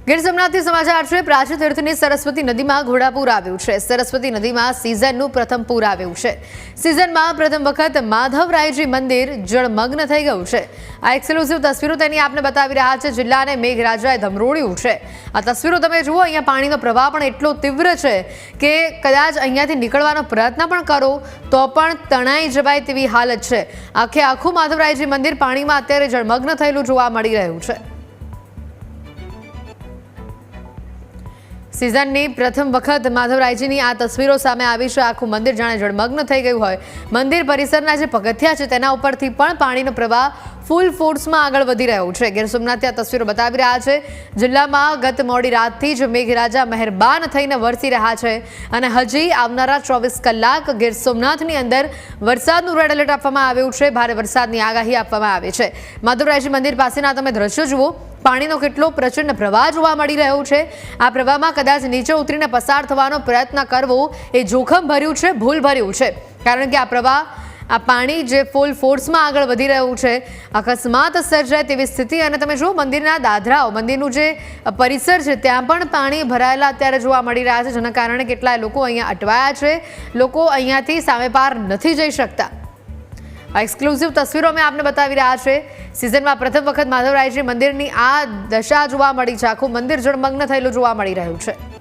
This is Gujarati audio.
ગીર સોમનાથથી સમાચાર છે। પ્રાચી તીર્થની સરસ્વતી નદીમાં ઘોડાપૂર આવ્યું છે। સરસ્વતી નદીમાં સિઝનનું પ્રથમ પૂર આવ્યું છે। સિઝનમાં પ્રથમ વખત માધવરાયજી મંદિર જળમગ્ન થઈ ગયું છે। આ એક્સક્લુઝિવ તસવીરો તેની આપને બતાવી રહ્યા છે। જિલ્લાને મેઘરાજાએ ધમરોળ્યું છે। આ તસવીરો તમે જુઓ, અહીંયા પાણીનો પ્રવાહ પણ એટલો તીવ્ર છે કે કદાચ અહીંયાથી નીકળવાનો પ્રયત્ન પણ કરો તો પણ તણાઈ જવાય તેવી હાલત છે। આખું માધવરાયજી મંદિર પાણીમાં અત્યારે જળમગ્ન થયેલું જોવા મળી રહ્યું છે। સિઝનની પ્રથમ વખત માધવરાયજીની આ તસવીરો સામે આવી છે। આખું મંદિર જાણે જળમગ્ન થઈ ગયું હોય। મંદિર પરિસરના જે પગથિયા છે તેના ઉપરથી પણ પાણીનો પ્રવાહ ફૂલ ફોર્સમાં આગળ વધી રહ્યો છે। ગીર સોમનાથથી આ તસવીરો બતાવી રહ્યા છે। જિલ્લામાં ગત મોડી રાતથી જ મેઘરાજા મહેરબાન થઈને વરસી રહ્યા છે અને હજી આવનારા 24 કલાક ગીર સોમનાથની અંદર વરસાદનું રેડ એલર્ટ આપવામાં આવ્યું છે। ભારે વરસાદની આગાહી આપવામાં આવી છે। માધવરાયજી મંદિર પાસેના તમે દ્રશ્યો જુઓ, પાણીનો કેટલો પ્રચંડ પ્રવાહ જોવા મળી રહ્યો છે। આ પ્રવાહમાં કદાચ નીચે ઉતરીને પસાર થવાનો પ્રયત્ન કરવો એ જોખમ ભર્યું છે, ભૂલ ભર્યું છે, કારણ કે આ પાણી જે ફૂલ ફોર્સમાં આગળ વધી રહ્યું છે, અકસ્માત સર્જાય તેવી સ્થિતિ। અને તમે જુઓ, મંદિરના દાદરાઓ, મંદિરનું જે પરિસર છે ત્યાં પણ પાણી ભરાયેલા અત્યારે જોવા મળી રહ્યા છે, જેના કારણે કેટલાય લોકો અહીંયા અટવાયા છે। લોકો અહીંયાથી સામે પાર નથી જઈ શકતા। આ એક્સક્લુઝિવ તસવીરો અમે આપને બતાવી રહ્યા છે। સિઝનમાં પ્રથમ વખત માધવરાયજી મંદિરની આ દશા જોવા મળી છે। આખું મંદિર જળમગ્ન થયેલું જોવા મળી રહ્યું છે।